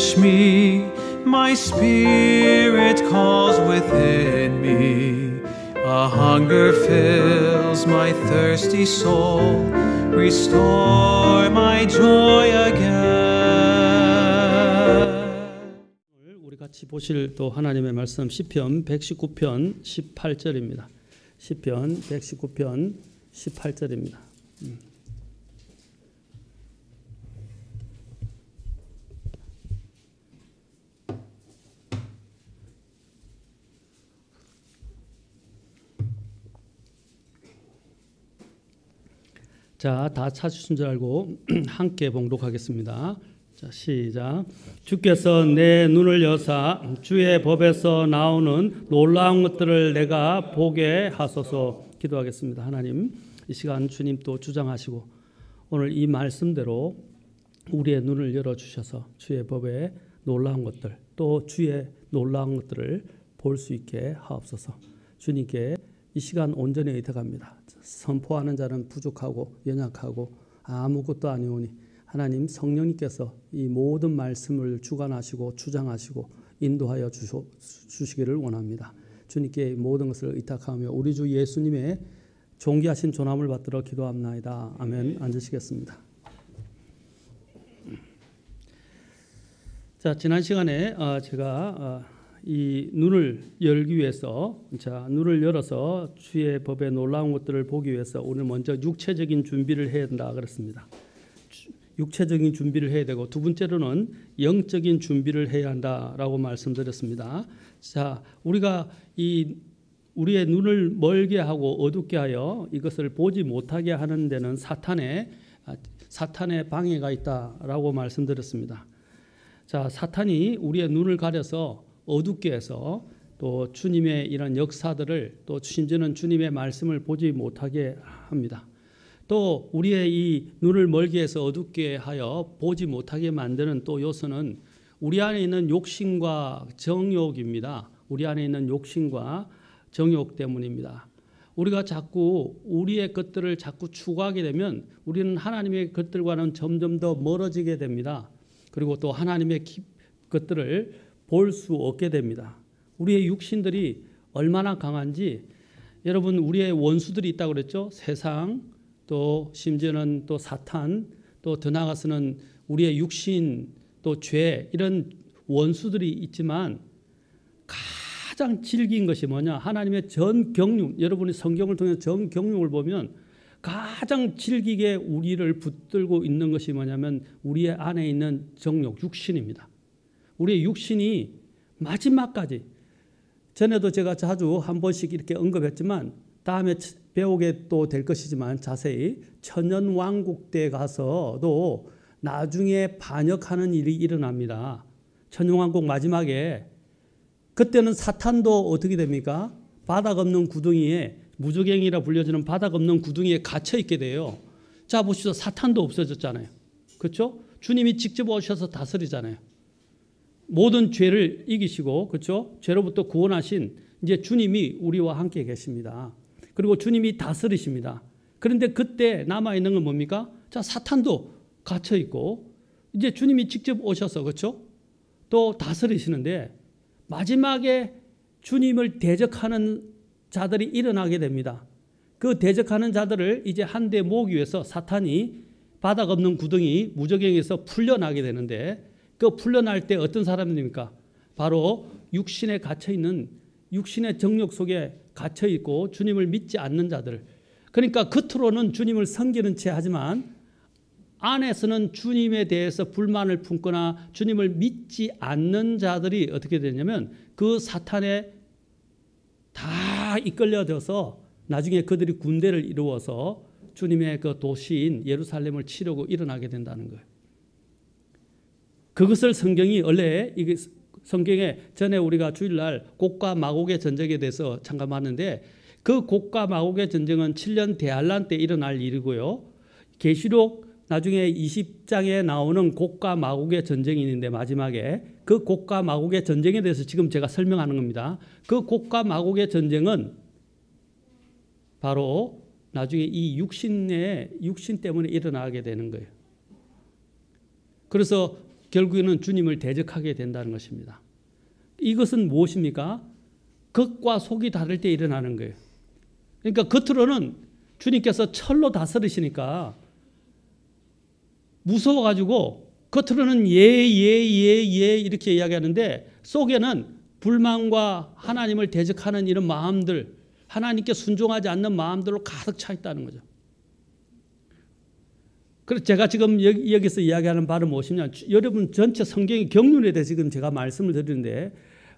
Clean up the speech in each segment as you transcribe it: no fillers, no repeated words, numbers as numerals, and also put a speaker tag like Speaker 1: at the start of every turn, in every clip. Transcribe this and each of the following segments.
Speaker 1: refresh me. My spirit calls within me. A hunger fills my thirsty soul. Restore my joy again.
Speaker 2: 우리 같이 보실 또 하나님의 말씀 시편 119편 18절입니다. 시편 119편 18절입니다. 자, 다 찾으신 줄 알고 함께 봉독하겠습니다. 자, 시작. 주께서 내 눈을 여사 주의 법에서 나오는 놀라운 것들을 내가 보게 하소서. 기도하겠습니다. 하나님, 이 시간 주님 또 주장하시고 오늘 이 말씀대로 우리의 눈을 열어주셔서 주의 법에 놀라운 것들, 또 주의 놀라운 것들을 볼 수 있게 하옵소서. 주님께 이 시간 온전히 의탁합니다. 선포하는 자는 부족하고 연약하고 아무것도 아니오니 하나님 성령님께서 이 모든 말씀을 주관하시고 주장하시고 인도하여 주시기를 원합니다. 주님께 모든 것을 의탁하며 우리 주 예수님의 존귀하신 존함을 받들어 기도합나이다. 아멘. 앉으시겠습니다. 자, 지난 시간에 제가 이 눈을 열기 위해서, 자, 눈을 열어서 주의 법의 놀라운 것들을 보기 위해서 오늘 먼저 육체적인 준비를 해야 된다 그랬습니다. 육체적인 준비를 해야 되고, 두 번째로는 영적인 준비를 해야 한다라고 말씀드렸습니다. 자, 우리가 우리의 눈을 멀게 하고 어둡게 하여 이것을 보지 못하게 하는 데는 사탄의 방해가 있다라고 말씀드렸습니다. 자, 사탄이 우리의 눈을 가려서 어둡게 해서 또 주님의 이런 역사들을, 또 심지어는 주님의 말씀을 보지 못하게 합니다. 또 우리의 이 눈을 멀게 해서 어둡게 하여 보지 못하게 만드는 또 요소는 우리 안에 있는 욕심과 정욕입니다. 우리 안에 있는 욕심과 정욕 때문입니다. 우리가 자꾸 우리의 것들을 자꾸 추구하게 되면 우리는 하나님의 것들과는 점점 더 멀어지게 됩니다. 그리고 또 하나님의 것들을 볼 수 없게 됩니다. 우리의 육신들이 얼마나 강한지, 여러분, 우리의 원수들이 있다고 그랬죠. 세상, 또 심지어는 또 사탄, 또 더 나아가서는 우리의 육신, 또 죄, 이런 원수들이 있지만 가장 질긴 것이 뭐냐? 하나님의 전경륜, 여러분이 성경을 통해서 전경륜을 보면 가장 질기게 우리를 붙들고 있는 것이 뭐냐면 우리의 안에 있는 정욕, 육신입니다. 우리의 육신이 마지막까지, 전에도 제가 자주 한 번씩 이렇게 언급했지만 다음에 배우게 또 될 것이지만 자세히 천년왕국 때 가서도 나중에 반역하는 일이 일어납니다. 천년왕국 마지막에 그때는 사탄도 어떻게 됩니까? 바닥 없는 구덩이에, 무저갱이라 불려지는 바닥 없는 구덩이에 갇혀 있게 돼요. 자, 보시죠. 사탄도 없어졌잖아요. 그렇죠? 주님이 직접 오셔서 다스리잖아요. 모든 죄를 이기시고, 그렇죠? 죄로부터 구원하신 이제 주님이 우리와 함께 계십니다. 그리고 주님이 다스리십니다. 그런데 그때 남아있는 건 뭡니까? 자, 사탄도 갇혀 있고 이제 주님이 직접 오셔서, 그렇죠? 또 다스리시는데 마지막에 주님을 대적하는 자들이 일어나게 됩니다. 그 대적하는 자들을 이제 한데 모으기 위해서 사탄이 바닥 없는 구덩이 무저갱에서 풀려나게 되는데, 그 풀려날 때 어떤 사람입니까? 바로 육신에 갇혀있는, 육신의 정욕 속에 갇혀있고 주님을 믿지 않는 자들. 그러니까 겉으로는 주님을 섬기는 채 하지만 안에서는 주님에 대해서 불만을 품거나 주님을 믿지 않는 자들이 어떻게 되냐면 그 사탄에 다 이끌려져서 나중에 그들이 군대를 이루어서 주님의 그 도시인 예루살렘을 치려고 일어나게 된다는 거예요. 그것을 성경이 원래 이게 성경에 전에 우리가 주일날 곡과 마곡의 전쟁에 대해서 잠깐 봤는데, 그 곡과 마곡의 전쟁은 7년 대환란 때 일어날 일이고요. 계시록 나중에 20장에 나오는 곡과 마곡의 전쟁이 있는데 마지막에 그 곡과 마곡의 전쟁에 대해서 지금 제가 설명하는 겁니다. 그 곡과 마곡의 전쟁은 바로 나중에 이 육신 때문에 일어나게 되는 거예요. 그래서 결국에는 주님을 대적하게 된다는 것입니다. 이것은 무엇입니까? 겉과 속이 다를 때 일어나는 거예요. 그러니까 겉으로는 주님께서 철로 다스리시니까 무서워가지고 겉으로는 예 이렇게 이야기하는데 속에는 불만과 하나님을 대적하는 이런 마음들, 하나님께 순종하지 않는 마음들로 가득 차 있다는 거죠. 그래서 제가 지금 여기서 이야기하는 바는 무엇이냐, 여러분 전체 성경의 경륜에 대해서 지금 제가 말씀을 드리는데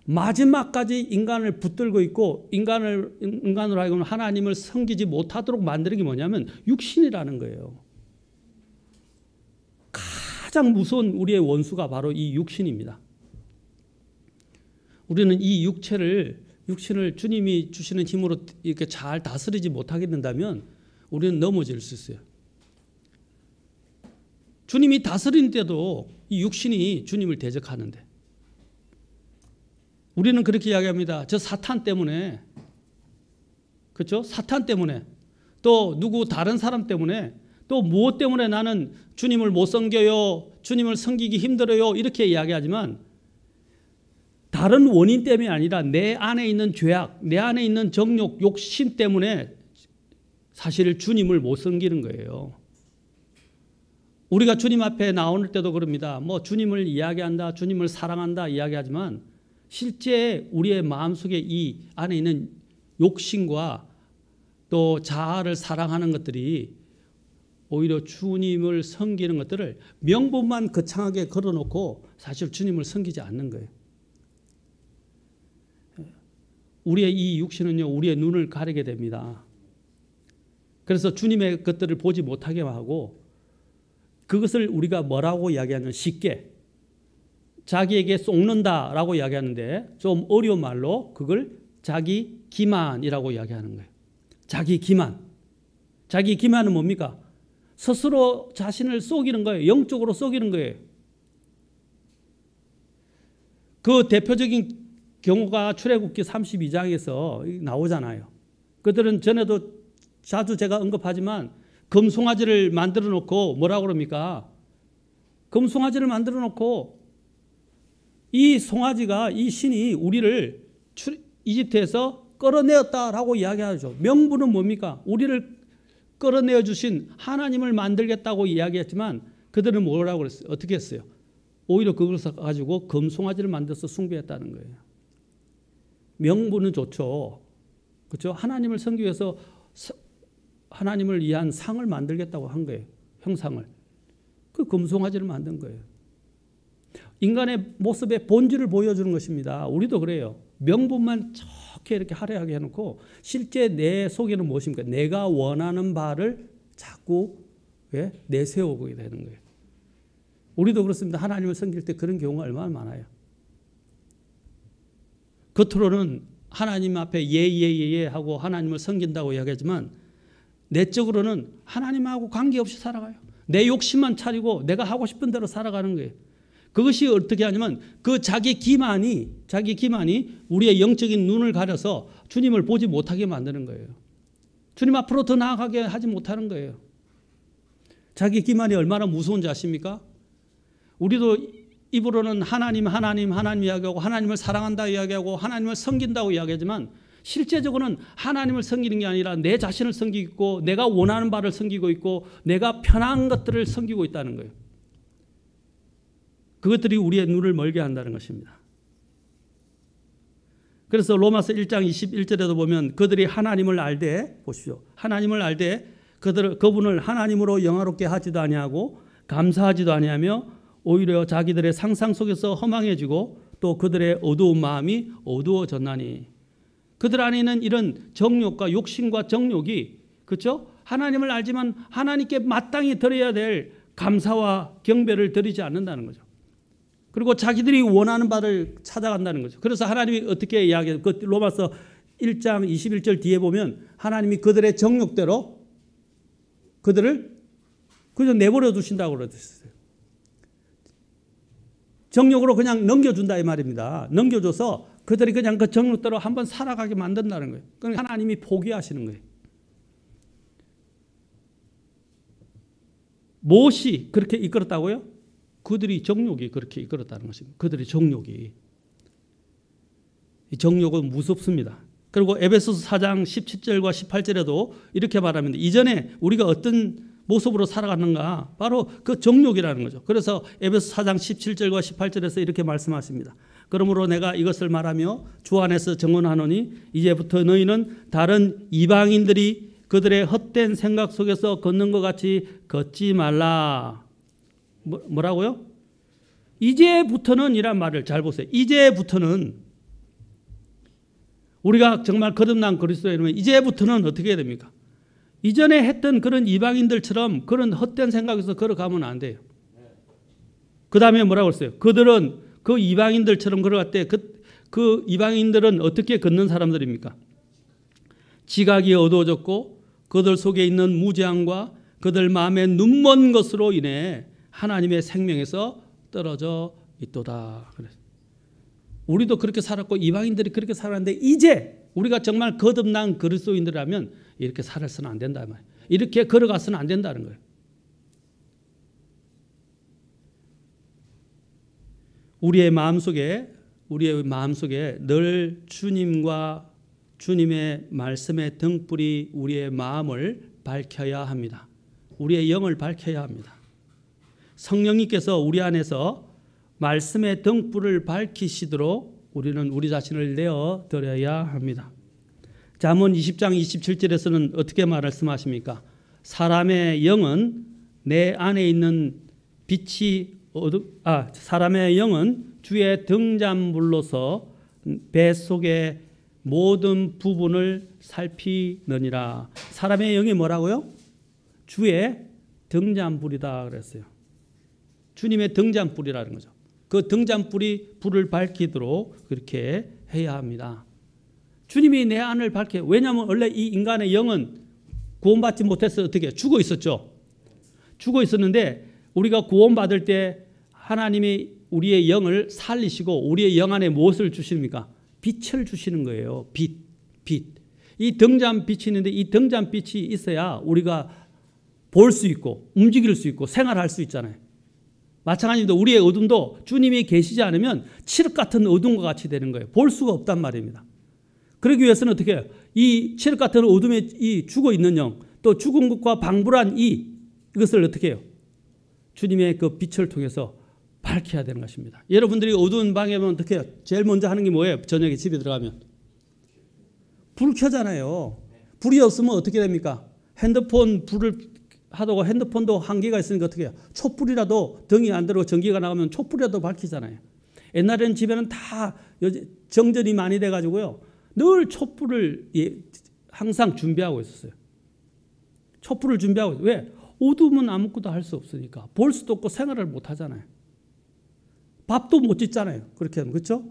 Speaker 2: 마지막까지 인간을 붙들고 있고 인간으로 하여금 하나님을 섬기지 못하도록 만드는 게 뭐냐면 육신이라는 거예요. 가장 무서운 우리의 원수가 바로 이 육신입니다. 우리는 이 육신을 주님이 주시는 힘으로 이렇게 잘 다스리지 못하게 된다면 우리는 넘어질 수 있어요. 주님이 다스리는데도 이 육신이 주님을 대적하는데 우리는 그렇게 이야기합니다. 저 사탄 때문에, 그렇죠? 사탄 때문에, 또 누구 다른 사람 때문에, 또 무엇 때문에 나는 주님을 못 섬겨요, 주님을 섬기기 힘들어요, 이렇게 이야기하지만 다른 원인 때문이 아니라 내 안에 있는 죄악, 내 안에 있는 정욕, 욕심 때문에 사실 주님을 못 섬기는 거예요. 우리가 주님 앞에 나올 때도 그럽니다. 뭐 주님을 이야기한다, 주님을 사랑한다 이야기하지만 실제 우리의 마음속에 이 안에 있는 욕심과 또 자아를 사랑하는 것들이 오히려 주님을 섬기는 것들을 명분만 거창하게 걸어놓고 사실 주님을 섬기지 않는 거예요. 우리의 이 육신은요, 우리의 눈을 가리게 됩니다. 그래서 주님의 것들을 보지 못하게 하고 그것을 우리가 뭐라고 이야기하냐면 쉽게 자기에게 쏟는다라고 이야기하는데 좀 어려운 말로 그걸 자기 기만이라고 이야기하는 거예요. 자기 기만. 자기 기만은 뭡니까? 스스로 자신을 속이는 거예요. 영적으로 속이는 거예요. 그 대표적인 경우가 출애굽기 32장에서 나오잖아요. 그들은 전에도 자주 제가 언급하지만 금송아지를 만들어 놓고 뭐라고 그럽니까? 금송아지를 만들어 놓고 이 송아지가, 이 신이 우리를 이집트에서 끌어내었다라고 이야기하죠. 명분은 뭡니까? 우리를 끌어내어 주신 하나님을 만들겠다고 이야기했지만 그들은 뭐라고 그랬어요? 어떻게 했어요? 오히려 그것을 가지고 금송아지를 만들어서 숭배했다는 거예요. 명분은 좋죠. 그렇죠? 하나님을 섬기기 위해서 하나님을 위한 상을 만들겠다고 한 거예요. 형상을. 그 금송아지를 만든 거예요. 인간의 모습의 본질을 보여주는 것입니다. 우리도 그래요. 명분만 좋게 이렇게 화려하게 해놓고 실제 내 속에는 무엇입니까? 내가 원하는 바를 자꾸 내세우게 되는 거예요. 우리도 그렇습니다. 하나님을 섬길 때 그런 경우가 얼마나 많아요. 겉으로는 하나님 앞에 예 하고 하나님을 섬긴다고 이야기하지만 내적으로는 하나님하고 관계없이 살아가요. 내 욕심만 차리고 내가 하고 싶은 대로 살아가는 거예요. 그것이 어떻게 하냐면 그 자기 기만이 우리의 영적인 눈을 가려서 주님을 보지 못하게 만드는 거예요. 주님 앞으로 더 나아가게 하지 못하는 거예요. 자기 기만이 얼마나 무서운지 아십니까? 우리도 입으로는 하나님 이야기하고 하나님을 사랑한다 이야기하고 하나님을 섬긴다고 이야기하지만 실제적으로는 하나님을 섬기는 게 아니라 내 자신을 섬기고 있고 내가 원하는 바를 섬기고 있고 내가 편한 것들을 섬기고 있다는 거예요. 그것들이 우리의 눈을 멀게 한다는 것입니다. 그래서 로마서 1장 21절에도 보면 그들이 하나님을 알되 보십시오. 하나님을 알되 그분을 하나님으로 영화롭게 하지도 아니하고 감사하지도 아니하며 오히려 자기들의 상상 속에서 허망해지고 또 그들의 어두운 마음이 어두워졌나니 그들 안에 있는 이런 정욕과 욕심과 정욕이 그렇죠? 하나님을 알지만 하나님께 마땅히 드려야 될 감사와 경배를 드리지 않는다는 거죠. 그리고 자기들이 원하는 바를 찾아간다는 거죠. 그래서 하나님이 어떻게 이야기해요? 그 로마서 1장 21절 뒤에 보면 하나님이 그들의 정욕대로 그들을 그냥 내버려 두신다고 그러셨어요. 정욕으로 그냥 넘겨준다 이 말입니다. 넘겨줘서 그들이 그냥 그 정욕대로 한번 살아가게 만든다는 거예요. 그러니까 하나님이 포기하시는 거예요. 무엇이 그렇게 이끌었다고요? 그들이 정욕이 그렇게 이끌었다는 것입니다. 그들의 정욕이. 이 정욕은 무섭습니다. 그리고 에베소서 4장 17절과 18절에도 이렇게 말합니다. 이전에 우리가 어떤 모습으로 살아갔는가? 바로 그 정욕이라는 거죠. 그래서 에베소 4장 17절과 18절에서 이렇게 말씀하십니다. 그러므로 내가 이것을 말하며 주 안에서 증언하노니 이제부터 너희는 다른 이방인들이 그들의 헛된 생각 속에서 걷는 것 같이 걷지 말라. 뭐라고요? 이제부터는 이란 말을 잘 보세요. 이제부터는 우리가 정말 거듭난 그리스도인이면 이제부터는 어떻게 해야 됩니까? 이전에 했던 그런 이방인들처럼 그런 헛된 생각에서 걸어가면 안 돼요. 그 다음에 뭐라고 했어요? 그들은 그 이방인들처럼 걸어갈 때 그 이방인들은 어떻게 걷는 사람들입니까? 지각이 어두워졌고 그들 속에 있는 무지함과 그들 마음에 눈먼 것으로 인해 하나님의 생명에서 떨어져 있도다. 그래서 우리도 그렇게 살았고 이방인들이 그렇게 살았는데 이제 우리가 정말 거듭난 그리스도인들이라면 이렇게 살아서는 안 된다 말이에요. 이렇게 걸어가서는 안 된다는 거예요. 우리의 마음속에 늘 주님과 주님의 말씀의 등불이 우리의 마음을 밝혀야 합니다. 우리의 영을 밝혀야 합니다. 성령님께서 우리 안에서 말씀의 등불을 밝히시도록 우리는 우리 자신을 내어 드려야 합니다. 잠언 20장 27절에서는 어떻게 말씀하십니까? 사람의 영은 내 안에 있는 사람의 영은 주의 등잔불로서 뱃속의 모든 부분을 살피느니라. 사람의 영이 뭐라고요? 주의 등잔불이다 그랬어요. 주님의 등잔불이라는 거죠. 그 등잔불이 불을 밝히도록 그렇게 해야 합니다. 주님이 내 안을 밝혀요. 왜냐하면 원래 이 인간의 영은 구원받지 못해서 어떻게 죽어 있었죠. 죽어 있었는데 우리가 구원받을 때 하나님이 우리의 영을 살리시고 우리의 영 안에 무엇을 주십니까? 빛을 주시는 거예요. 빛. 이 등잔빛이 있는데 이 등잔빛이 있어야 우리가 볼 수 있고 움직일 수 있고 생활할 수 있잖아요. 마찬가지로 우리의 어둠도 주님이 계시지 않으면 칠흑 같은 어둠과 같이 되는 거예요. 볼 수가 없단 말입니다. 그러기 위해서는 어떻게 해요? 이 칠흑 같은 어둠에 이 죽어 있는 영, 또 죽은 것과 방불한 이것을 어떻게 해요? 주님의 그 빛을 통해서 밝혀야 되는 것입니다. 여러분들이 어두운 방에 오면 어떻게 해요? 제일 먼저 하는 게 뭐예요? 저녁에 집에 들어가면 불 켜잖아요. 불이 없으면 어떻게 됩니까? 핸드폰 불을 하다가 핸드폰도 한계가 있으니까 어떻게 해요? 촛불이라도 등이 안 들어오고 전기가 나가면 촛불이라도 밝히잖아요. 옛날에는 집에는 다 정전이 많이 돼가지고요. 늘 촛불을 항상 준비하고 있었어요. 촛불을 준비하고 있어요. 왜? 어두우면 아무것도 할 수 없으니까. 볼 수도 없고 생활을 못 하잖아요. 밥도 못 짓잖아요. 그렇게 하면. 그렇죠?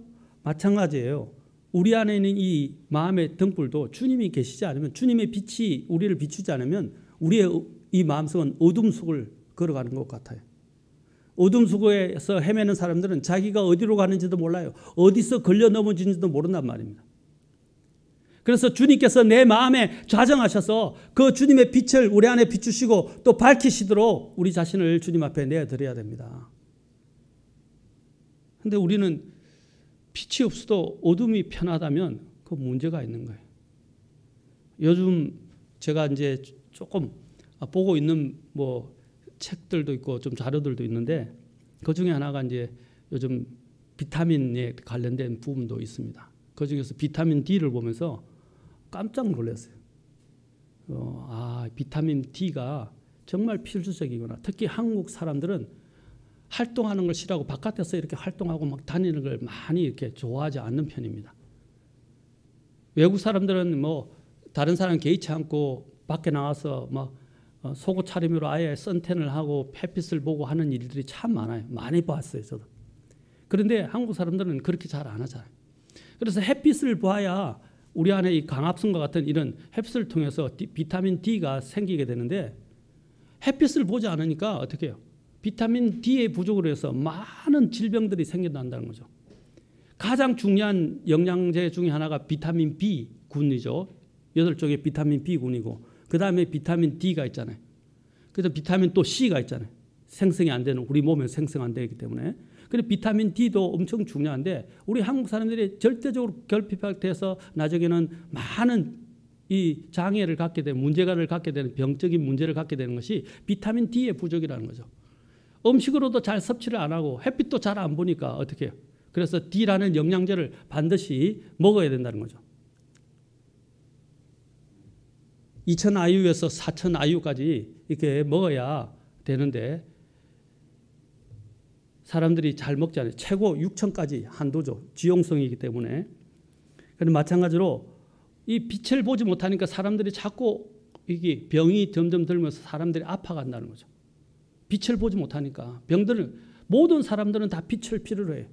Speaker 2: 마찬가지예요. 우리 안에 있는 이 마음의 등불도 주님이 계시지 않으면, 주님의 빛이 우리를 비추지 않으면 우리의 이 마음속은 어둠 속을 걸어가는 것 같아요. 어둠 속에서 헤매는 사람들은 자기가 어디로 가는지도 몰라요. 어디서 걸려 넘어지는지도 모른단 말입니다. 그래서 주님께서 내 마음에 좌정하셔서 그 주님의 빛을 우리 안에 비추시고 또 밝히시도록 우리 자신을 주님 앞에 내어드려야 됩니다. 그런데 우리는 빛이 없어도 어둠이 편하다면 그 문제가 있는 거예요. 요즘 제가 이제 조금 보고 있는 뭐 책들도 있고 좀 자료들도 있는데 그 중에 하나가 이제 요즘 비타민에 관련된 부분도 있습니다. 그 중에서 비타민 D를 보면서 깜짝 놀랐어요. 비타민 D가 정말 필수적이구나. 특히 한국 사람들은 활동하는 걸 싫어하고 바깥에서 이렇게 활동하고 막 다니는 걸 많이 이렇게 좋아하지 않는 편입니다. 외국 사람들은 뭐 다른 사람 개의치 않고 밖에 나와서 막 속옷 차림으로 아예 선탠을 하고 햇빛을 보고 하는 일들이 참 많아요. 많이 봤어요, 저도. 그런데 한국 사람들은 그렇게 잘 안 하잖아요. 그래서 햇빛을 봐야 우리 안에 이 강압성과 같은 이런 햇빛을 통해서 비타민 D가 생기게 되는데 햇빛을 보지 않으니까 어떻게 해요? 비타민 D의 부족으로 해서 많은 질병들이 생겨난다는 거죠. 가장 중요한 영양제 중에 하나가 비타민 B군이죠. 8종의 비타민 B군이고 그 다음에 비타민 D가 있잖아요. 그래서 비타민 또 C가 있잖아요. 생성이 안 되는, 우리 몸에 생성 안 되기 때문에. 그리고 비타민 D도 엄청 중요한데 우리 한국 사람들이 절대적으로 결핍돼서 나중에는 많은 이 장애를 갖게 되는, 문제를 갖게 되는, 병적인 문제를 갖게 되는 것이 비타민 D의 부족이라는 거죠. 음식으로도 잘 섭취를 안 하고 햇빛도 잘 안 보니까 어떻게 해요? 그래서 D라는 영양제를 반드시 먹어야 된다는 거죠. 2000IU에서 4000IU까지 이렇게 먹어야 되는데 사람들이 잘 먹지 않아요. 최고 6000까지 한도죠. 지용성이기 때문에. 그런데 마찬가지로 이 빛을 보지 못하니까 사람들이 자꾸 이게 병이 점점 들면서 사람들이 아파간다는 거죠. 빛을 보지 못하니까 병들은, 모든 사람들은 다 빛을 필요로 해요.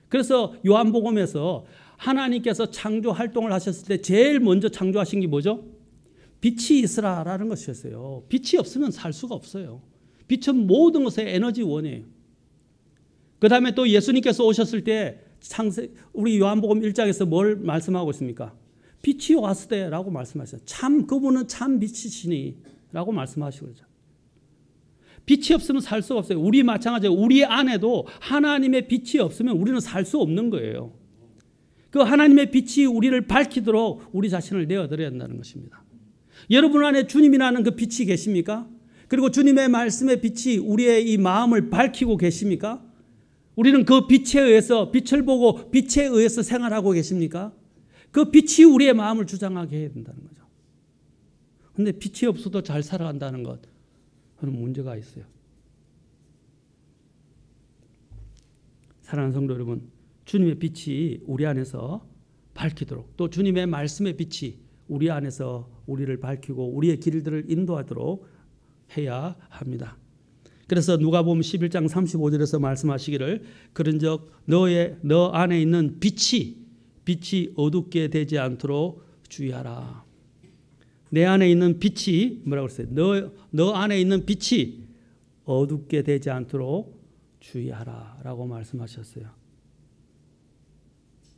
Speaker 2: 그래서 요한복음에서 하나님께서 창조 활동을 하셨을 때 제일 먼저 창조하신 게 뭐죠? 빛이 있으라라는 것이었어요. 빛이 없으면 살 수가 없어요. 빛은 모든 것의 에너지원이에요. 그 다음에 또 예수님께서 오셨을 때 우리 요한복음 1장에서 뭘 말씀하고 있습니까? 빛이 왔을 때라고 말씀하셨어요. 참 그분은 참 빛이시니 라고 말씀하시고 그러죠. 빛이 없으면 살 수가 없어요. 우리 마찬가지로 우리 안에도 하나님의 빛이 없으면 우리는 살 수 없는 거예요. 그 하나님의 빛이 우리를 밝히도록 우리 자신을 내어드려야 한다는 것입니다. 여러분 안에 주님이라는 그 빛이 계십니까? 그리고 주님의 말씀의 빛이 우리의 이 마음을 밝히고 계십니까? 우리는 그 빛에 의해서, 빛을 보고 빛에 의해서 생활하고 계십니까? 그 빛이 우리의 마음을 주장하게 해야 된다는 거죠. 그런데 빛이 없어도 잘 살아간다는 것, 그런 문제가 있어요. 사랑하는 성도 여러분, 주님의 빛이 우리 안에서 밝히도록, 또 주님의 말씀의 빛이 우리 안에서 우리를 밝히고 우리의 길들을 인도하도록 해야 합니다. 그래서 누가복음 11장 35절에서 말씀하시기를 그런즉 너 안에 있는 빛이 어둡게 되지 않도록 주의하라. 내 안에 있는 빛이 뭐라고 그랬어요? 너 안에 있는 빛이 어둡게 되지 않도록 주의하라 라고 말씀하셨어요.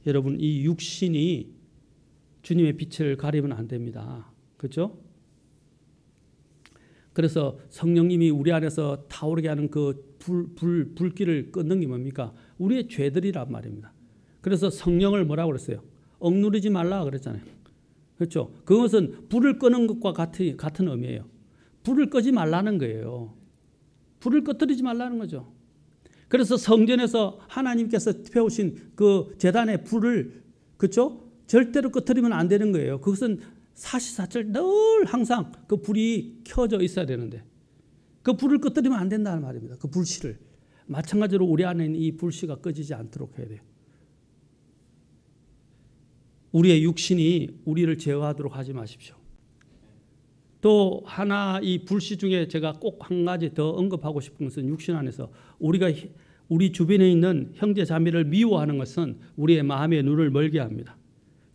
Speaker 2: 여러분, 이 육신이 주님의 빛을 가리면 안 됩니다. 그렇죠? 그래서 성령님이 우리 안에서 타오르게 하는 그 불길을 끊는 게 뭡니까? 우리의 죄들이란 말입니다. 그래서 성령을 뭐라고 그랬어요? 억누르지 말라 그랬잖아요. 그렇죠? 그것은 불을 끄는 것과 같은 의미예요. 불을 끄지 말라는 거예요. 불을 꺼뜨리지 말라는 거죠. 그래서 성전에서 하나님께서 태우신 그 제단의 불을, 그렇죠? 절대로 꺼뜨리면 안 되는 거예요. 그것은 사시사철 늘 항상 그 불이 켜져 있어야 되는데 그 불을 꺼뜨리면 안 된다는 말입니다. 그 불씨를. 마찬가지로 우리 안에 있는 이 불씨가 꺼지지 않도록 해야 돼요. 우리의 육신이 우리를 제어하도록 하지 마십시오. 또 하나, 이 불씨 중에 제가 꼭 한 가지 더 언급하고 싶은 것은 육신 안에서 우리 주변에 있는 형제 자매를 미워하는 것은 우리의 마음의 눈을 멀게 합니다.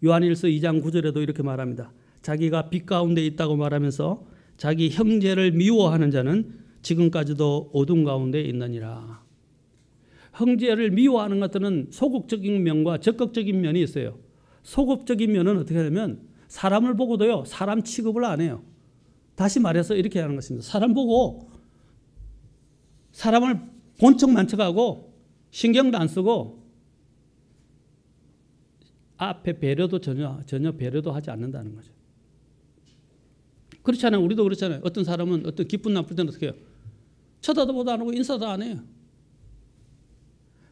Speaker 2: 요한일서 2장 9절에도 이렇게 말합니다. 자기가 빛 가운데 있다고 말하면서 자기 형제를 미워하는 자는 지금까지도 어둠 가운데 있느니라. 형제를 미워하는 것들은 소극적인 면과 적극적인 면이 있어요. 소극적인 면은 어떻게 하냐면 사람을 보고도요, 사람 취급을 안 해요. 다시 말해서 이렇게 하는 것입니다. 사람 보고 사람을 본 척만 척하고 신경도 안 쓰고 앞에 배려도 전혀 배려도 하지 않는다는 거죠. 그렇잖아요. 우리도 그렇잖아요. 어떤 사람은 어떤 기쁜 나쁠 때는 어떻게 해요? 쳐다도 안 하고 인사도 안 해요.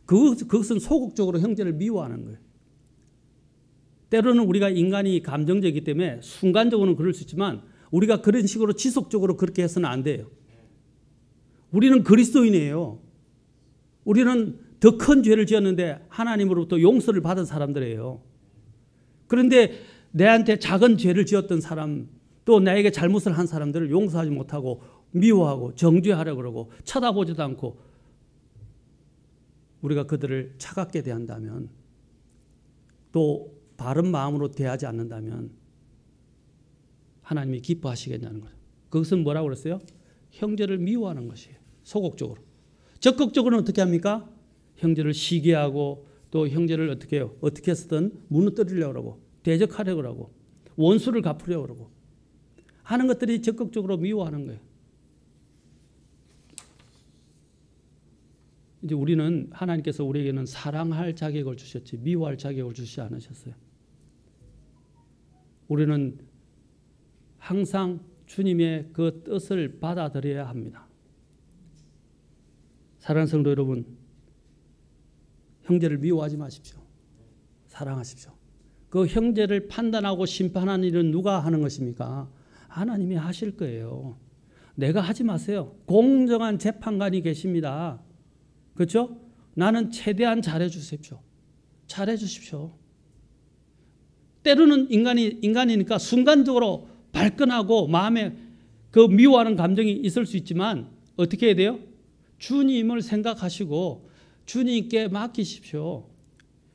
Speaker 2: 그것은 소극적으로 형제를 미워하는 거예요. 때로는 우리가 인간이 감정적이기 때문에 순간적으로는 그럴 수 있지만 우리가 그런 식으로 지속적으로 그렇게 해서는 안 돼요. 우리는 그리스도인이에요. 우리는 더 큰 죄를 지었는데 하나님으로부터 용서를 받은 사람들이에요. 그런데 내한테 작은 죄를 지었던 사람, 또 나에게 잘못을 한 사람들을 용서하지 못하고 미워하고 정죄하려고 그러고 쳐다보지도 않고 우리가 그들을 차갑게 대한다면, 또 바른 마음으로 대하지 않는다면 하나님이 기뻐하시겠냐는 거죠. 그것은 뭐라고 그랬어요? 형제를 미워하는 것이에요. 소극적으로. 적극적으로는 어떻게 합니까? 형제를 시기하고 또 형제를 어떻게 해요? 어떻게 해서든 무너뜨리려고 그러고 대적하려고 그러고 원수를 갚으려고 그러고 하는 것들이 적극적으로 미워하는 거예요. 이제 우리는 하나님께서 우리에게는 사랑할 자격을 주셨지 미워할 자격을 주시지 않으셨어요. 우리는 항상 주님의 그 뜻을 받아들여야 합니다. 사랑하는 성도 여러분, 형제를 미워하지 마십시오. 사랑하십시오. 그 형제를 판단하고 심판하는 일은 누가 하는 것입니까? 하나님이 하실 거예요. 내가 하지 마세요. 공정한 재판관이 계십니다. 그렇죠? 나는 최대한 잘해 주십시오. 잘해 주십시오. 때로는 인간이니까 순간적으로 발끈하고 마음에 그 미워하는 감정이 있을 수 있지만 어떻게 해야 돼요? 주님을 생각하시고 주님께 맡기십시오.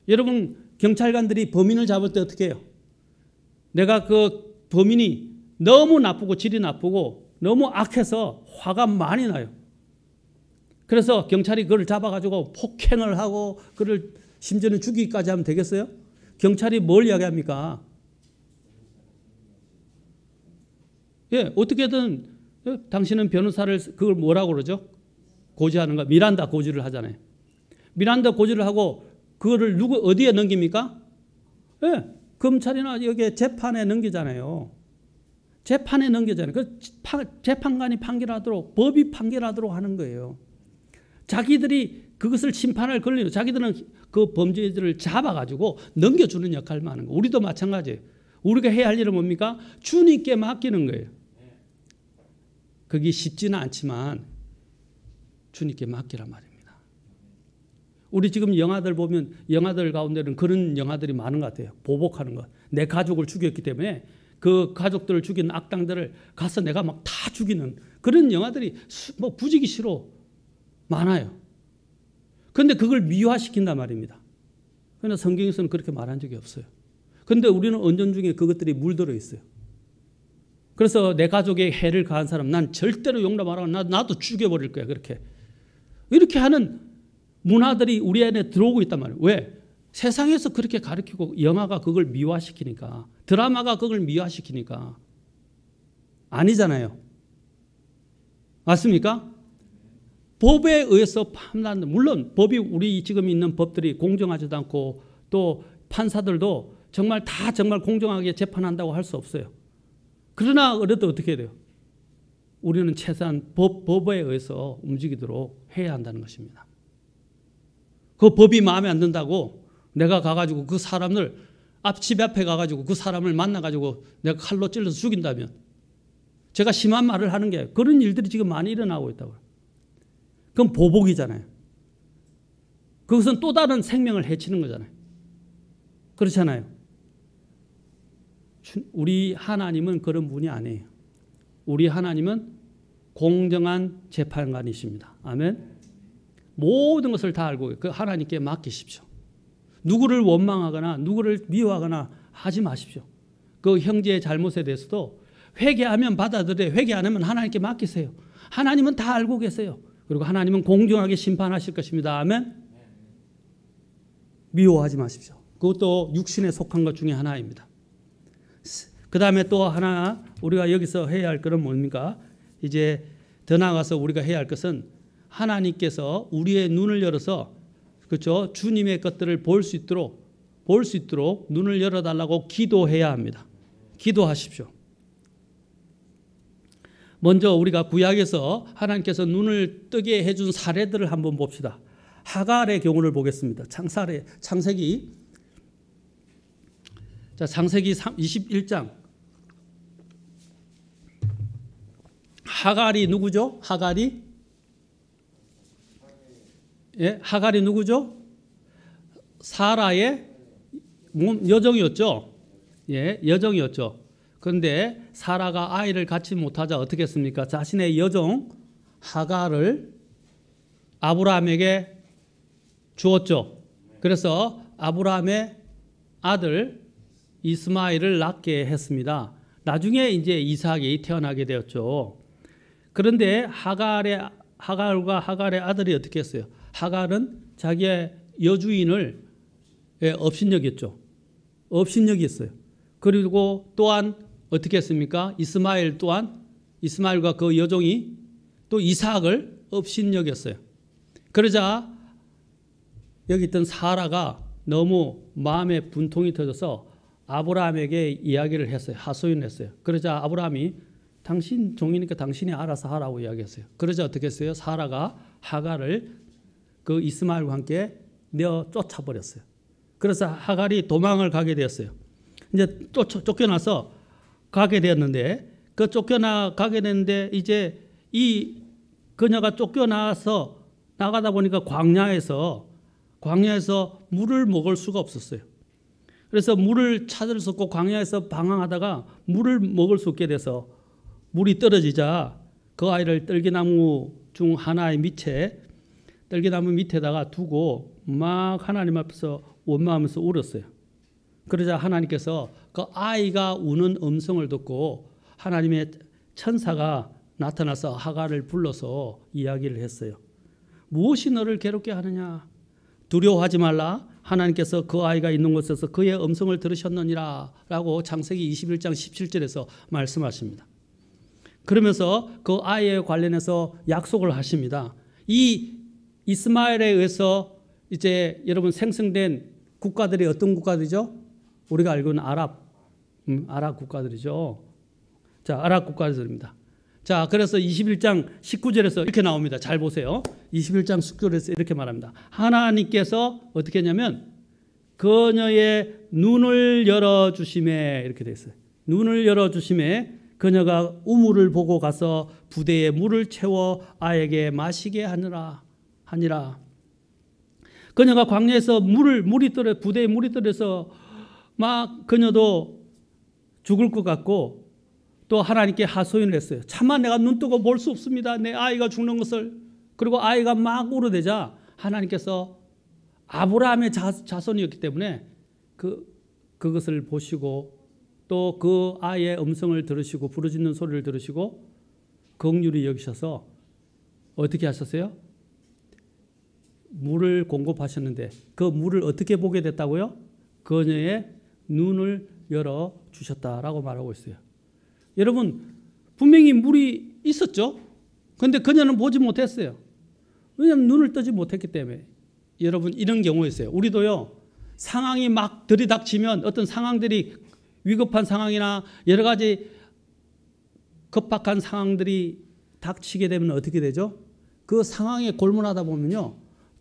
Speaker 2: 여러분, 경찰관들이 범인을 잡을 때 어떻게 해요? 내가 그 범인이 너무 나쁘고 질이 나쁘고 너무 악해서 화가 많이 나요. 그래서 경찰이 그를 잡아가지고 폭행을 하고 그를 심지어는 죽이기까지 하면 되겠어요? 경찰이 뭘 이야기합니까? 예, 어떻게든 당신은 변호사를 그걸 뭐라고 그러죠? 고지하는 거, 미란다 고지를 하잖아요. 미란다 고지를 하고 그거를 어디에 넘깁니까? 예, 검찰이나 여기 재판에 넘기잖아요. 재판에 넘기잖아요. 그 재판관이 판결하도록, 법이 판결하도록 하는 거예요. 자기들이 그것을 심판할 권리로 자기들은 그 범죄들을 잡아가지고 넘겨주는 역할만 하는 거예요. 우리도 마찬가지예요. 우리가 해야 할 일은 뭡니까? 주님께 맡기는 거예요. 그게 쉽지는 않지만 주님께 맡기란 말입니다. 우리 지금 영화들 보면 영화들 가운데는 그런 영화들이 많은 것 같아요. 보복하는 것. 내 가족을 죽였기 때문에 그 가족들을 죽인 악당들을 가서 내가 막 다 죽이는 그런 영화들이 뭐 부지기 싫어 많아요. 그런데 그걸 미화시킨단 말입니다. 그러나 성경에서는 그렇게 말한 적이 없어요. 그런데 우리는 은연중에 그것들이 물들어 있어요. 그래서 내 가족에 해를 가한 사람 난 절대로 용납 안 하고 나도 죽여버릴 거야. 그렇게. 이렇게 하는 문화들이 우리 안에 들어오고 있단 말이에요. 왜? 세상에서 그렇게 가르치고 영화가 그걸 미화시키니까, 드라마가 그걸 미화시키니까. 아니잖아요. 맞습니까? 법에 의해서 판단하는, 물론 법이 우리 지금 있는 법들이 공정하지도 않고 또 판사들도 정말 다 정말 공정하게 재판한다고 할 수 없어요. 그러나 그래도 어떻게 해야 돼요? 우리는 최소한 법에 의해서 움직이도록 해야 한다는 것입니다. 그 법이 마음에 안 든다고 내가 가가지고 그 사람을 집 앞에 가가지고 그 사람을 만나가지고 내가 칼로 찔러서 죽인다면, 제가 심한 말을 하는 게 그런 일들이 지금 많이 일어나고 있다고요. 그건 보복이잖아요. 그것은 또 다른 생명을 해치는 거잖아요. 그렇잖아요. 우리 하나님은 그런 분이 아니에요. 우리 하나님은 공정한 재판관이십니다. 아멘. 모든 것을 다 알고 그 하나님께 맡기십시오. 누구를 원망하거나 누구를 미워하거나 하지 마십시오. 그 형제의 잘못에 대해서도 회개하면 받아들여, 회개 안 하면 하나님께 맡기세요. 하나님은 다 알고 계세요. 그리고 하나님은 공정하게 심판하실 것입니다. 아멘. 미워하지 마십시오. 그것도 육신에 속한 것 중에 하나입니다. 그 다음에 또 하나 우리가 여기서 해야 할 것은 뭡니까? 이제 더 나아가서 우리가 해야 할 것은 하나님께서 우리의 눈을 열어서, 그렇죠? 주님의 것들을 볼 수 있도록 눈을 열어달라고 기도해야 합니다. 기도하십시오. 먼저 우리가 구약에서 하나님께서 눈을 뜨게 해준 사례들을 한번 봅시다. 하갈의 경우를 보겠습니다. 창세기 21장. 하갈이 누구죠? 하갈이 누구죠? 사라의 여종이었죠. 예, 여종이었죠. 그런데 사라가 아이를 갖지 못하자 어떻게 했습니까? 자신의 여종 하갈을 아브라함에게 주었죠. 그래서 아브라함의 아들 이스마엘을 낳게 했습니다. 나중에 이제 이삭이 태어나게 되었죠. 그런데 하갈과 하갈의 아들이 어떻게 했어요? 하갈은 자기의 여주인을 업신여겼죠. 업신여기 있어요. 그리고 또한 어떻게 했습니까? 이스마엘 또한 이스마엘과 그 여종이 또 이삭을 업신여겼어요. 그러자 여기 있던 사라가 너무 마음에 분통이 터져서 아브라함에게 이야기를 했어요. 하소연을 했어요. 그러자 아브라함이 당신 종이니까 당신이 알아서 하라고 이야기했어요. 그러자 어떻게 했어요? 사라가 하갈을 그 이스마엘과 함께 내어 쫓아버렸어요. 그래서 하갈이 도망을 가게 되었어요. 이제 쫓겨나서 가게 되었는데 그 쫓겨나가게 됐는데 이제 이 그녀가 쫓겨나서 나가다 보니까 광야에서 물을 먹을 수가 없었어요. 그래서 물을 찾을 수 없고 광야에서 방황하다가 물을 먹을 수 없게 돼서 물이 떨어지자 그 아이를 떨기나무 중 하나의 밑에 떨기나무 밑에다가 두고 막 하나님 앞에서 원망하면서 울었어요. 그러자 하나님께서 그 아이가 우는 음성을 듣고 하나님의 천사가 나타나서 하갈을 불러서 이야기를 했어요. 무엇이 너를 괴롭게 하느냐? 두려워하지 말라. 하나님께서 그 아이가 있는 곳에서 그의 음성을 들으셨느니라 라고 창세기 21장 17절에서 말씀하십니다. 그러면서 그 아이에 관련해서 약속을 하십니다. 이 이스마엘에 의해서 이제 여러분 생성된 국가들이 어떤 국가들이죠? 우리가 알고 있는 아랍 국가들이죠. 자, 아랍 국가들입니다. 자, 그래서 21장 19절에서 이렇게 나옵니다. 잘 보세요. 21장 19절에서 이렇게 말합니다. 하나님께서 어떻게 했냐면 그녀의 눈을 열어주심에 이렇게 되어 있어요. 눈을 열어주심에 그녀가 우물을 보고 가서 부대에 물을 채워 아이에게 마시게 하니라. 그녀가 광야에서 부대에 물이 떨어져서 막 그녀도 죽을 것 같고 또 하나님께 하소연을 했어요. 차마 내가 눈 뜨고 볼 수 없습니다. 내 아이가 죽는 것을. 그리고 아이가 막 울어대자 하나님께서 아브라함의 자손이었기 때문에 그것을 보시고 또 그 아이의 음성을 들으시고 부르짖는 소리를 들으시고 긍휼히 여기셔서 어떻게 하셨어요? 물을 공급하셨는데 그 물을 어떻게 보게 됐다고요? 그녀의 눈을 열어주셨다라고 말하고 있어요. 여러분 분명히 물이 있었죠. 그런데 그녀는 보지 못했어요. 왜냐하면 눈을 뜨지 못했기 때문에. 여러분 이런 경우 있어요. 우리도요. 상황이 막 들이닥치면 어떤 상황들이 위급한 상황이나 여러 가지 급박한 상황들이 닥치게 되면 어떻게 되죠? 그 상황에 골몰하다 보면요.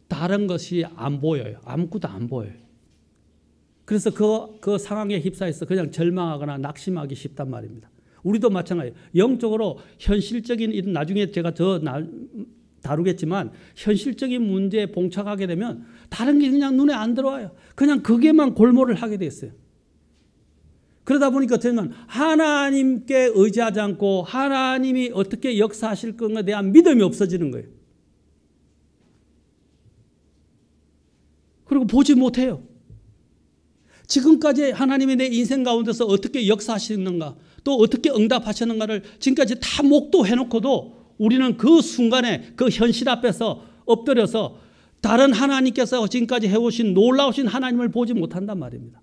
Speaker 2: 다른 것이 안 보여요. 아무것도 안 보여요. 그래서 그 상황에 휩싸여서 그냥 절망하거나 낙심하기 쉽단 말입니다. 우리도 마찬가지예요. 영적으로 현실적인 일은 나중에 제가 다루겠지만 현실적인 문제에 봉착하게 되면 다른 게 그냥 눈에 안 들어와요. 그냥 그게만 골몰을 하게 됐어요. 그러다 보니까 어쩌면 하나님께 의지하지 않고 하나님이 어떻게 역사하실 것에 대한 믿음이 없어지는 거예요. 그리고 보지 못해요. 지금까지 하나님이 내 인생 가운데서 어떻게 역사하시는가 또 어떻게 응답하시는가를 지금까지 다 목도해놓고도 우리는 그 순간에 그 현실 앞에서 엎드려서 다른 하나님께서 지금까지 해오신 놀라우신 하나님을 보지 못한단 말입니다.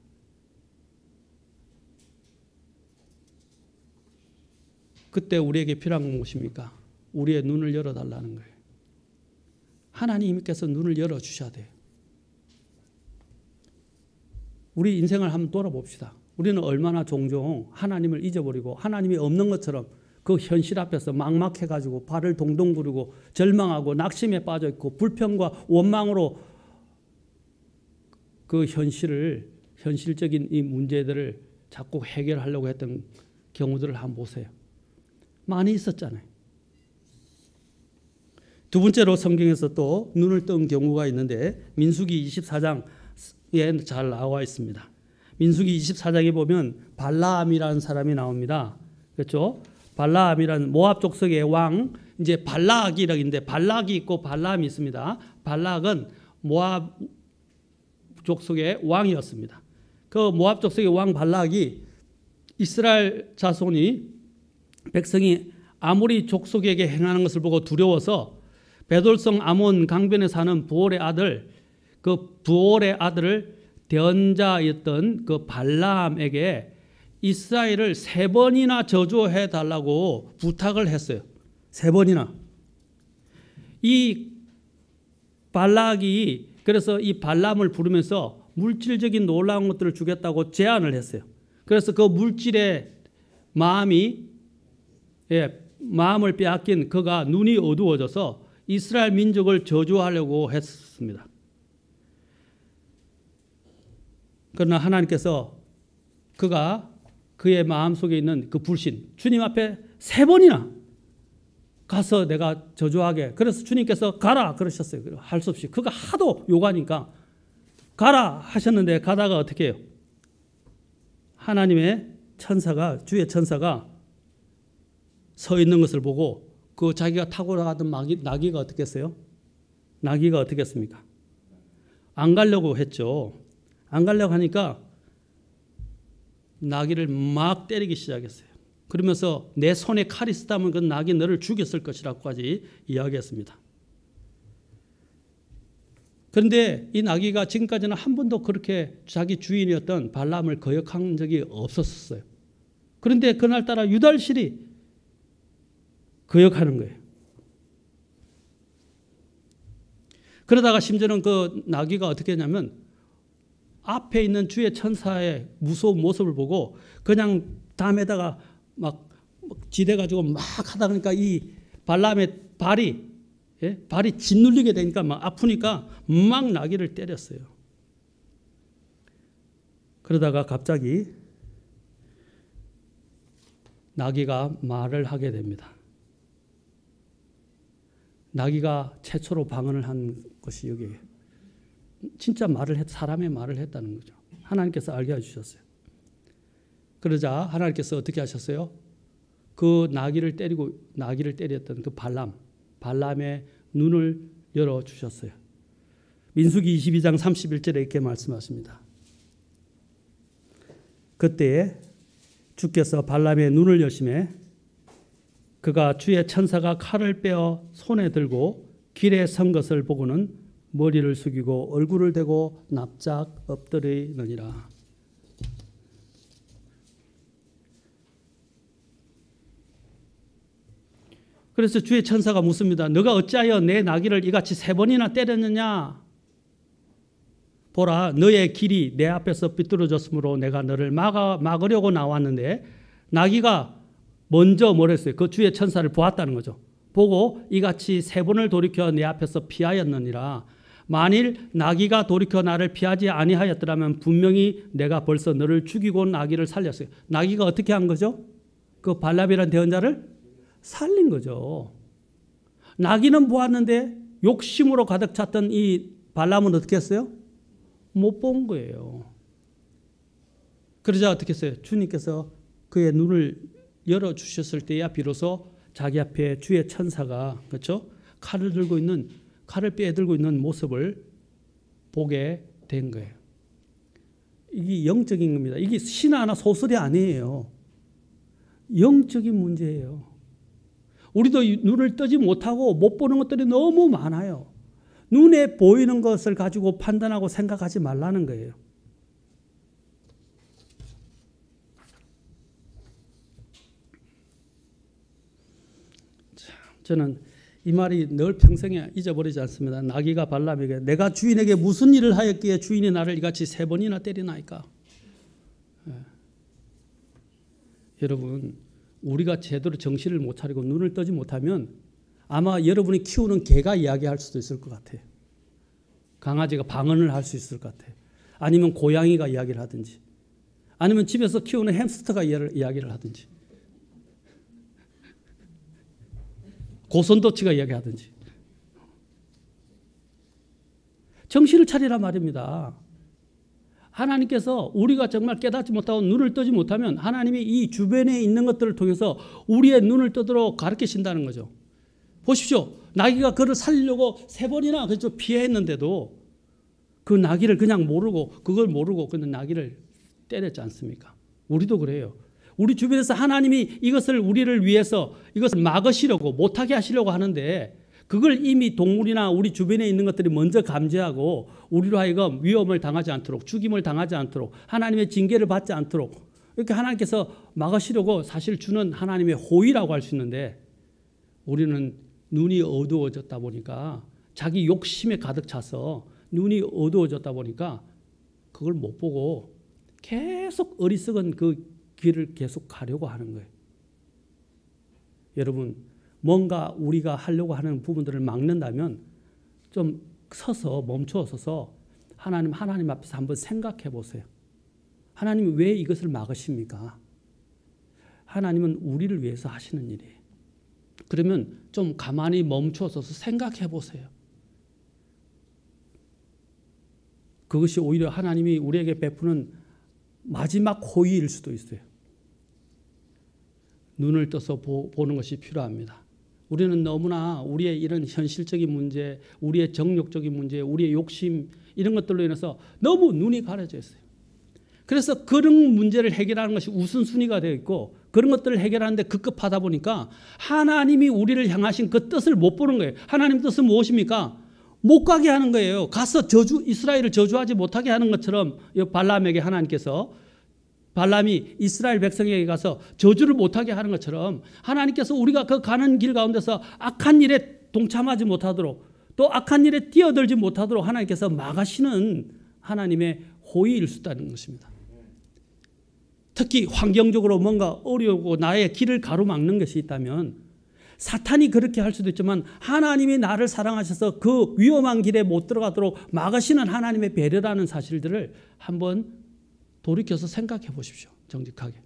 Speaker 2: 그때 우리에게 필요한 건 무엇입니까? 우리의 눈을 열어달라는 거예요. 하나님께서 눈을 열어주셔야 돼요. 우리 인생을 한번 돌아봅시다. 우리는 얼마나 종종 하나님을 잊어버리고 하나님이 없는 것처럼 그 현실 앞에서 막막해가지고 발을 동동 구르고 절망하고 낙심에 빠져있고 불평과 원망으로 그 현실적인 이 문제들을 자꾸 해결하려고 했던 경우들을 한번 보세요. 많이 있었잖아요. 두 번째로 성경에서 또 눈을 뜬 경우가 있는데 민수기 24장에 잘 나와 있습니다. 민수기 24장에 보면 발라암이라는 사람이 나옵니다. 그렇죠? 발라암이라는 모압 족속의 왕, 이제 발락이라고 있는데 발락이 있고 발라암이 있습니다. 발락은 모압 족속의 왕이었습니다. 그 모압 족속의 왕 발락이 이스라엘 자손이 백성이 아모리 족속에게 행하는 것을 보고 두려워서 베돌성 아몬 강변에 사는 부올의 아들을 대언자였던 그 발라암에게 이스라엘을 3번이나 저주해 달라고 부탁을 했어요. 3번이나. 이 발락이 그래서 이 발람을 부르면서 물질적인 놀라운 것들을 주겠다고 제안을 했어요. 그래서 그 물질의 마음을 빼앗긴 그가 눈이 어두워져서 이스라엘 민족을 저주하려고 했습니다. 그러나 하나님께서 그가 그의 마음속에 있는 그 불신, 주님 앞에 3번이나 가서 내가 저주하게. 그래서 주님께서 가라 그러셨어요. 할 수 없이. 그가 하도 요구하니까 가라 하셨는데 가다가 어떻게 해요? 하나님의 천사가, 주의 천사가 서 있는 것을 보고 그 자기가 타고 나가던 나귀가 어떻게 했어요? 나귀가 어떻게 했습니까? 안 가려고 했죠. 안 가려고 하니까 나귀를 막 때리기 시작했어요. 그러면서 내 손에 칼이 있었다면 그 나귀 너를 죽였을 것이라고까지 이야기했습니다. 그런데 이 나귀가 지금까지는 한 번도 그렇게 자기 주인이었던 발람을 거역한 적이 없었어요. 그런데 그날따라 유달실이 거역하는 거예요. 그러다가 심지어는 그 나귀가 어떻게 했냐면 앞에 있는 주의 천사의 무서운 모습을 보고 그냥 담에다가 막 지대가지고 막 하다 보니까 이 발람의 발이 짓눌리게 되니까 막 아프니까 막 나귀를 때렸어요. 그러다가 갑자기 나귀가 말을 하게 됩니다. 나귀가 최초로 방언을 한 것이 여기에요. 진짜 사람의 말을 했다는 거죠. 하나님께서 알게 해주셨어요. 그러자 하나님께서 어떻게 하셨어요? 그 나귀를 때렸던 그 발람의 눈을 열어주셨어요. 민수기 22장 31절에 이렇게 말씀하십니다. 그때에 주께서 발람의 눈을 여심해 그가 주의 천사가 칼을 빼어 손에 들고 길에 선 것을 보고는 머리를 숙이고 얼굴을 대고 납작 엎드리느니라. 그래서 주의 천사가 묻습니다. 너가 어찌하여 내 나귀를 이같이 3번이나 때렸느냐? 보라, 너의 길이 내 앞에서 삐뚤어졌으므로 내가 너를 막으려고 나왔는데 나귀가 먼저 뭐랬어요? 그 주의 천사를 보았다는 거죠. 보고 이같이 3번을 돌이켜 내 앞에서 피하였느니라. 만일 나귀가 돌이켜 나를 피하지 아니하였더라면 분명히 내가 벌써 너를 죽이고 나귀를 살렸어요. 나귀가 어떻게 한 거죠? 그 발람이라는 대언자를 살린 거죠. 나귀는 보았는데 욕심으로 가득 찼던 이 발람은 어떻게 했어요? 못 본 거예요. 그러자 어떻게 했어요? 주님께서 그의 눈을 열어주셨을 때야 비로소 자기 앞에 주의 천사가, 그렇죠? 칼을 빼들고 있는 모습을 보게 된 거예요. 이게 영적인 겁니다. 이게 신화나 소설이 아니에요. 영적인 문제예요. 우리도 눈을 뜨지 못하고 못 보는 것들이 너무 많아요. 눈에 보이는 것을 가지고 판단하고 생각하지 말라는 거예요. 저는 이 말이 늘 평생에 잊어버리지 않습니다. 나귀가 발람에게 내가 주인에게 무슨 일을 하였기에 주인이 나를 이같이 3번이나 때리나이까. 여러분, 우리가 제대로 정신을 못 차리고 눈을 뜨지 못하면 아마 여러분이 키우는 개가 이야기할 수도 있을 것 같아요. 강아지가 방언을 할 수 있을 것 같아요. 아니면 고양이가 이야기를 하든지, 아니면 집에서 키우는 햄스터가 이야기를 하든지, 고슴도치가 이야기하든지. 정신을 차리라 말입니다. 하나님께서 우리가 정말 깨닫지 못하고 눈을 뜨지 못하면 하나님이 이 주변에 있는 것들을 통해서 우리의 눈을 뜨도록 가르치신다는 거죠. 보십시오. 나귀가 그를 살리려고 3번이나 그렇죠 피했는데도 그 나귀를 그냥 그걸 모르고 그는 나귀를 때렸지 않습니까? 우리도 그래요. 우리 주변에서 하나님이 이것을 우리를 위해서 이것을 막으시려고 못하게 하시려고 하는데 그걸 이미 동물이나 우리 주변에 있는 것들이 먼저 감지하고 우리로 하여금 위험을 당하지 않도록, 죽임을 당하지 않도록, 하나님의 징계를 받지 않도록 이렇게 하나님께서 막으시려고 사실 주는 하나님의 호의라고 할 수 있는데 우리는 눈이 어두워졌다 보니까 자기 욕심에 가득 차서 눈이 어두워졌다 보니까 그걸 못 보고 계속 어리석은 그 길을 계속 가려고 하는 거예요. 여러분, 뭔가 우리가 하려고 하는 부분들을 막는다면 좀 서서 멈춰서서 하나님 앞에서 한번 생각해 보세요. 하나님이 왜 이것을 막으십니까? 하나님은 우리를 위해서 하시는 일이에요. 그러면 좀 가만히 멈춰서서 생각해 보세요. 그것이 오히려 하나님이 우리에게 베푸는 마지막 호의일 수도 있어요. 눈을 떠서 보는 것이 필요합니다. 우리는 너무나 우리의 이런 현실적인 문제, 우리의 정욕적인 문제, 우리의 욕심 이런 것들로 인해서 너무 눈이 가려져 있어요. 그래서 그런 문제를 해결하는 것이 우선순위가 되어 있고 그런 것들을 해결하는데 급급하다 보니까 하나님이 우리를 향하신 그 뜻을 못 보는 거예요. 하나님 뜻은 무엇입니까? 못 가게 하는 거예요. 가서 이스라엘을 저주하지 못하게 하는 것처럼 발람에게 하나님께서 발람이 이스라엘 백성에게 가서 저주를 못하게 하는 것처럼 하나님께서 우리가 그 가는 길 가운데서 악한 일에 동참하지 못하도록 또 악한 일에 뛰어들지 못하도록 하나님께서 막으시는 하나님의 호의일 수 있다는 것입니다. 특히 환경적으로 뭔가 어려우고 나의 길을 가로막는 것이 있다면 사탄이 그렇게 할 수도 있지만 하나님이 나를 사랑하셔서 그 위험한 길에 못 들어가도록 막으시는 하나님의 배려라는 사실들을 한번 돌이켜서 생각해 보십시오. 정직하게.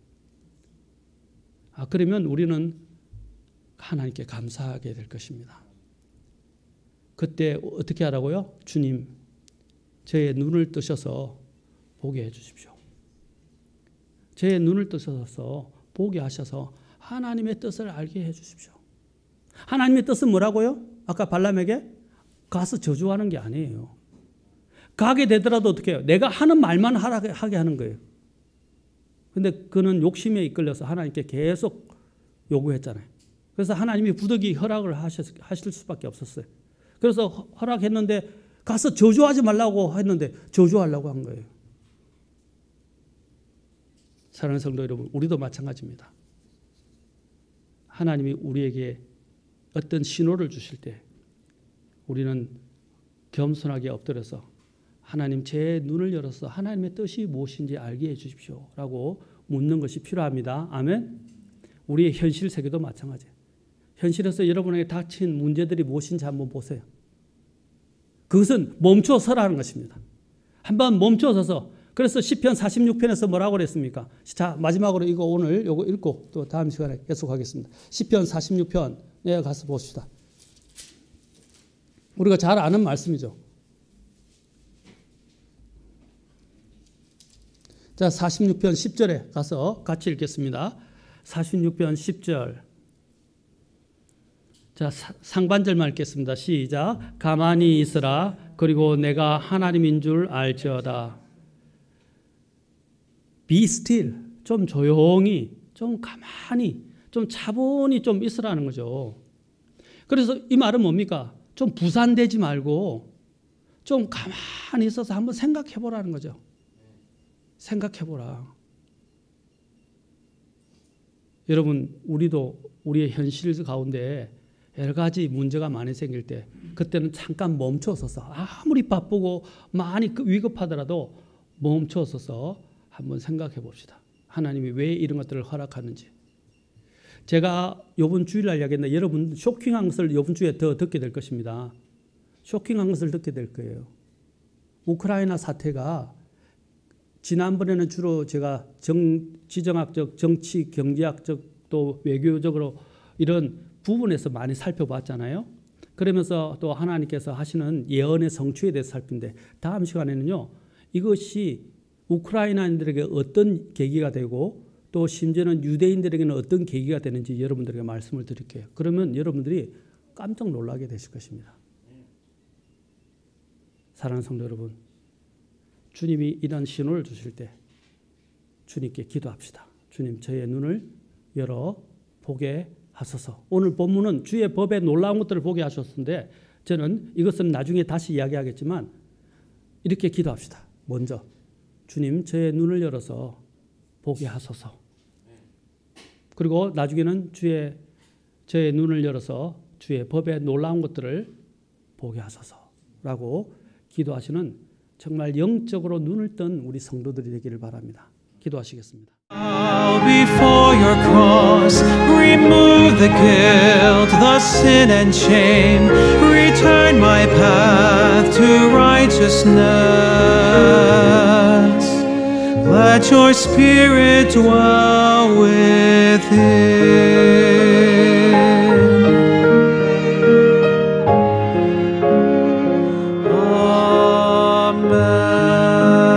Speaker 2: 그러면 우리는 하나님께 감사하게 될 것입니다. 그때 어떻게 하라고요? 주님, 저의 눈을 뜨셔서 보게 해 주십시오. 제 눈을 뜨셔서 보게 하셔서 하나님의 뜻을 알게 해 주십시오. 하나님의 뜻은 뭐라고요? 아까 발람에게 가서 저주하는 게 아니에요. 가게 되더라도 어떻게 해요? 내가 하는 말만 하게 하는 거예요. 근데 그는 욕심에 이끌려서 하나님께 계속 요구했잖아요. 그래서 하나님이 부득이 허락을 하실 수밖에 없었어요. 그래서 허락했는데 가서 저주하지 말라고 했는데 저주하려고 한 거예요. 사랑하는 성도 여러분, 우리도 마찬가지입니다. 하나님이 우리에게 어떤 신호를 주실 때 우리는 겸손하게 엎드려서 하나님, 제 눈을 열어서 하나님의 뜻이 무엇인지 알게 해 주십시오 라고 묻는 것이 필요합니다. 아멘. 우리의 현실 세계도 마찬가지예요. 현실에서 여러분에게 닥친 문제들이 무엇인지 한번 보세요. 그것은 멈춰 서라는 것입니다. 한번 멈춰 서서. 그래서 시편 46편에서 뭐라고 그랬습니까? 자, 마지막으로 이거 오늘 이거 읽고 또 다음 시간에 계속하겠습니다. 시편 46편 내가 가서 봅시다. 우리가 잘 아는 말씀이죠. 자, 46편 10절에 가서 같이 읽겠습니다. 46편 10절. 자, 상반절만 읽겠습니다. 시작. 가만히 있으라. 그리고 내가 하나님인 줄 알지어다. Be still. 좀 조용히, 좀 가만히, 좀 차분히 좀 있으라는 거죠. 그래서 이 말은 뭡니까? 좀 부산되지 말고 좀 가만히 있어서 한번 생각해 보라는 거죠. 생각해 보라. 여러분, 우리도 우리의 현실 가운데 여러 가지 문제가 많이 생길 때 그때는 잠깐 멈춰서서 아무리 바쁘고 많이 위급하더라도 멈춰서서 한번 생각해 봅시다. 하나님이 왜 이런 것들을 허락하는지. 제가 이번 주일날 이야기했는데 여러분 쇼킹한 것을 이번 주에 더 듣게 될 것입니다. 쇼킹한 것을 듣게 될 거예요. 우크라이나 사태가 지난번에는 주로 제가 지정학적, 정치, 경제학적 또 외교적으로 이런 부분에서 많이 살펴봤잖아요. 그러면서 또 하나님께서 하시는 예언의 성취에 대해서 살핀데 다음 시간에는요. 이것이 우크라이나인들에게 어떤 계기가 되고 또 심지어는 유대인들에게는 어떤 계기가 되는지 여러분들에게 말씀을 드릴게요. 그러면 여러분들이 깜짝 놀라게 되실 것입니다. 사랑하는 성도 여러분, 주님이 이런 신호를 주실 때 주님께 기도합시다. 주님, 저의 눈을 열어 보게 하소서. 오늘 본문은 주의 법에 놀라운 것들을 보게 하셨는데 저는 이것은 나중에 다시 이야기하겠지만 이렇게 기도합시다. 먼저 주님, 저의 눈을 열어서 보게 하소서. 그리고 나중에는 저의 눈을 열어서 주의 법에 놀라운 것들을 보게 하소서라고 기도하시는 정말 영적으로 눈을 뜬 우리 성도들이 되기를 바랍니다. 기도하시겠습니다.
Speaker 1: Bow before your cross, remove the guilt, the sin and shame, return my path to righteousness. Let your spirit dwell within. Amen.